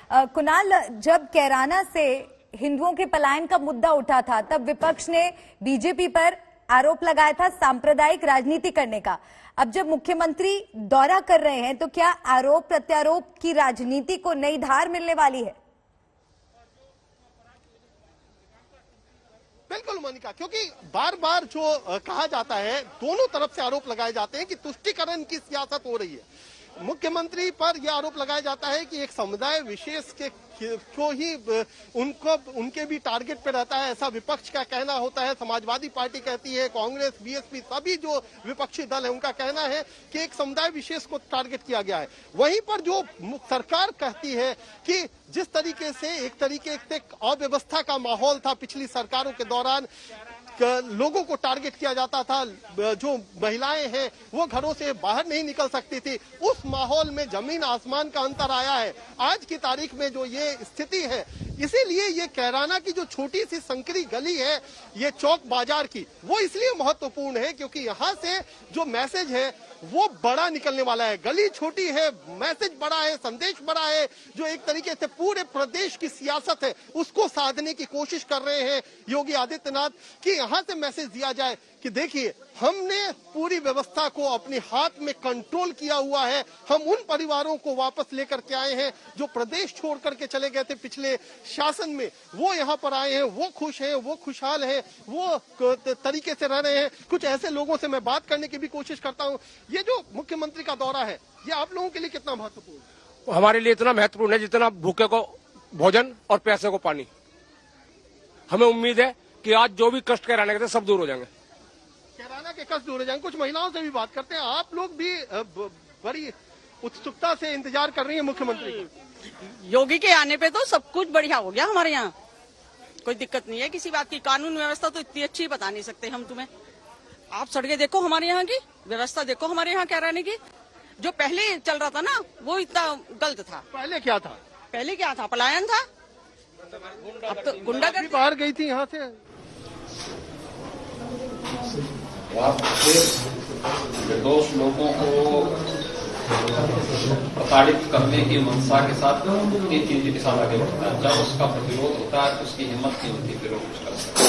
कुणाल, जब कैराना से हिंदुओं के पलायन का मुद्दा उठा था तब विपक्ष ने बीजेपी पर आरोप लगाया था सांप्रदायिक राजनीति करने का। अब जब मुख्यमंत्री दौरा कर रहे हैं तो क्या आरोप प्रत्यारोप की राजनीति को नई धार मिलने वाली है? बिल्कुल मोनिका, क्योंकि बार बार जो कहा जाता है, दोनों तरफ से आरोप लगाए जाते हैं कि तुष्टीकरण की सियासत हो रही है। मुख्यमंत्री पर यह आरोप लगाया जाता है कि एक समुदाय विशेष को ही उनके भी टारगेट पे रहता है, ऐसा विपक्ष का कहना होता है। समाजवादी पार्टी कहती है, कांग्रेस, बीएसपी, सभी जो विपक्षी दल है उनका कहना है कि एक समुदाय विशेष को टारगेट किया गया है। वहीं पर जो सरकार कहती है कि जिस तरीके से एक तरीके से अव्यवस्था का माहौल था पिछली सरकारों के दौरान, लोगों को टारगेट किया जाता था, जो महिलाएं हैं वो घरों से बाहर नहीं निकल सकती थी, उस माहौल में जमीन आसमान का अंतर आया है आज की तारीख में जो ये स्थिति है। इसीलिए ये कैराना की जो छोटी सी संकरी गली है, ये चौक बाजार की, वो इसलिए महत्वपूर्ण है क्योंकि यहाँ से जो मैसेज है वो बड़ा निकलने वाला है। गली छोटी है, मैसेज बड़ा है, संदेश बड़ा है, जो एक तरीके से पूरे प्रदेश की सियासत है उसको साधने की कोशिश कर रहे हैं योगी आदित्यनाथ कि यहाँ से मैसेज दिया जाए कि देखिए हमने पूरी व्यवस्था को अपने हाथ में कंट्रोल किया हुआ है। हम उन परिवारों को वापस लेकर के आए हैं जो प्रदेश छोड़ करके चले गए थे पिछले शासन में, वो यहाँ पर आए हैं, वो खुश हैं, वो खुशहाल हैं, वो तरीके से रह रहे हैं। कुछ ऐसे लोगों से मैं बात करने की भी कोशिश करता हूँ। ये जो मुख्यमंत्री का दौरा है, ये आप लोगों के लिए कितना महत्वपूर्ण है? हमारे लिए इतना महत्वपूर्ण है जितना भूखे को भोजन और प्यासे को पानी। हमें उम्मीद है कि आज जो भी कष्ट कैराना के थे सब दूर हो जाएंगे। कैराना के कष्ट दूर हो जाएंगे। कुछ महिलाओं से भी बात करते हैं। आप लोग भी बड़ी उत्सुकता से इंतजार कर रही हैं मुख्यमंत्री का। योगी के आने पे तो सब कुछ बढ़िया हो गया हमारे यहाँ, कोई दिक्कत नहीं है किसी बात की। कानून व्यवस्था तो इतनी अच्छी बता नहीं सकते हम तुम्हें। आप सड़कें देखो हमारे यहाँ की, व्यवस्था देखो हमारे यहाँ कैराने की। जो पहले चल रहा था ना वो इतना गलत था। पहले क्या था? पहले क्या था? पलायन था। अब तो गुंडागर्दी बाहर गई थी यहाँ से। निर्दोष लोगों को प्रताड़ित करने की मंशा के साथ ये चीज किसान आगे बढ़ता है। जब उसका प्रतिरोध होता है तो उसकी हिम्मत नहीं होती फिर वो कुछ कर सकता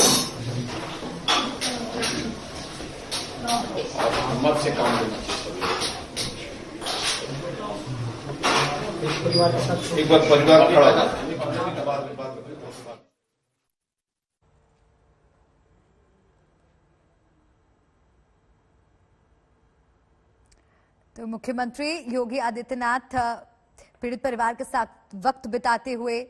और हिम्मत से काम लेना चाहिए। एक बार परिवार खड़ा था। तो मुख्यमंत्री योगी आदित्यनाथ पीड़ित परिवार के साथ वक्त बिताते हुए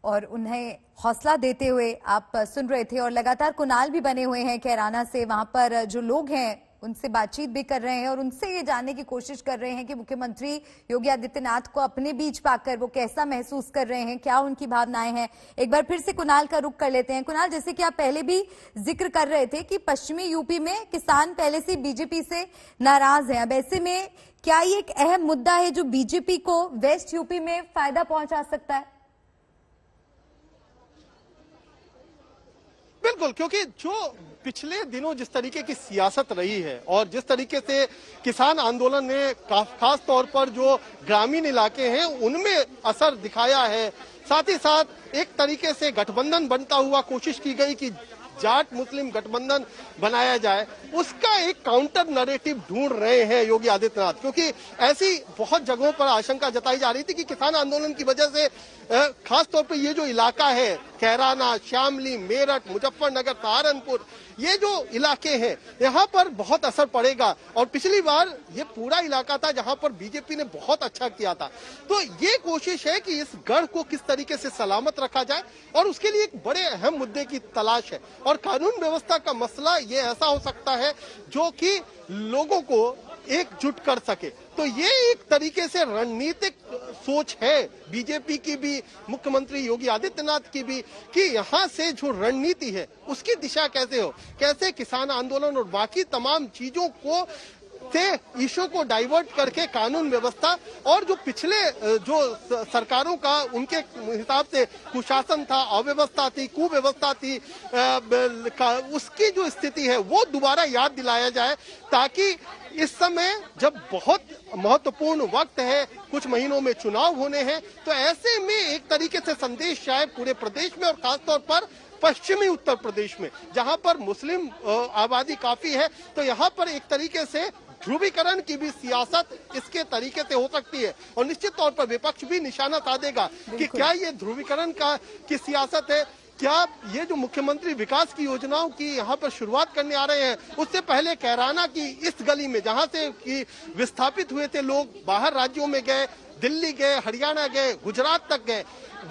और उन्हें हौसला देते हुए आप सुन रहे थे। और लगातार कुणाल भी बने हुए हैं कैराना से, वहां पर जो लोग हैं उनसे बातचीत भी कर रहे हैं और उनसे ये जानने की कोशिश कर रहे हैं कि मुख्यमंत्री योगी आदित्यनाथ को अपने बीच पाकर वो कैसा महसूस कर रहे हैं, क्या उनकी भावनाएं हैं। एक बार फिर से कुणाल का रुख कर लेते हैं। कुणाल, जैसे कि आप पहले भी जिक्र कर रहे थे कि पश्चिमी यूपी में किसान पहले से बीजेपी से नाराज हैं, अब ऐसे में क्या ये एक अहम मुद्दा है जो बीजेपी को वेस्ट यूपी में फायदा पहुंचा सकता है? बिल्कुल, क्योंकि जो पिछले दिनों जिस तरीके की सियासत रही है और जिस तरीके से किसान आंदोलन ने खास तौर पर जो ग्रामीण इलाके हैं उनमें असर दिखाया है, साथ ही साथ एक तरीके से गठबंधन बनता हुआ कोशिश की गई कि जाट मुस्लिम गठबंधन बनाया जाए, उसका एक काउंटर नैरेटिव ढूंढ रहे हैं योगी आदित्यनाथ। क्योंकि ऐसी बहुत जगहों पर आशंका जताई जा रही थी कि किसान आंदोलन की वजह से खास तौर पर ये जो इलाका है कैराना, शामली, मेरठ, मुजफ्फरनगर, सहारनपुर, ये जो इलाके हैं यहाँ पर बहुत असर पड़ेगा। और पिछली बार ये पूरा इलाका था जहाँ पर बीजेपी ने बहुत अच्छा किया था। तो ये कोशिश है कि इस गढ़ को किस तरीके से सलामत रखा जाए और उसके लिए एक बड़े अहम मुद्दे की तलाश है। और कानून व्यवस्था का मसला ये ऐसा हो सकता है जो कि लोगों को एकजुट कर सके। तो ये एक तरीके से रणनीतिक सोच है बीजेपी की भी, मुख्यमंत्री योगी आदित्यनाथ की भी, कि यहाँ से जो रणनीति है उसकी दिशा कैसे हो, कैसे किसान आंदोलन और बाकी तमाम चीजों को से इशू को डाइवर्ट करके कानून व्यवस्था और जो पिछले जो सरकारों का उनके हिसाब से कुशासन था, अव्यवस्था थी, कुव्यवस्था थी, उसकी जो स्थिति है वो दोबारा याद दिलाया जाए ताकि इस समय जब बहुत महत्वपूर्ण वक्त है, कुछ महीनों में चुनाव होने हैं, तो ऐसे में एक तरीके से संदेश शायद पूरे प्रदेश में और खासतौर पर पश्चिमी उत्तर प्रदेश में, जहां पर मुस्लिम आबादी काफी है, तो यहां पर एक तरीके से ध्रुवीकरण की भी सियासत इसके तरीके से हो सकती है। और निश्चित तौर पर विपक्ष भी निशाना साधेगा कि क्या ये ध्रुवीकरण की सियासत है, क्या ये जो मुख्यमंत्री विकास की योजनाओं की यहाँ पर शुरुआत करने आ रहे हैं, उससे पहले कैराना की इस गली में जहाँ से कि विस्थापित हुए थे लोग, बाहर राज्यों में गए, दिल्ली गए, हरियाणा गए, गुजरात तक गए,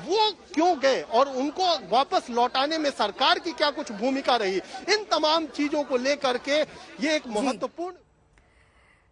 वो क्यों गए और उनको वापस लौटाने में सरकार की क्या कुछ भूमिका रही, इन तमाम चीजों को लेकर के ये एक महत्वपूर्ण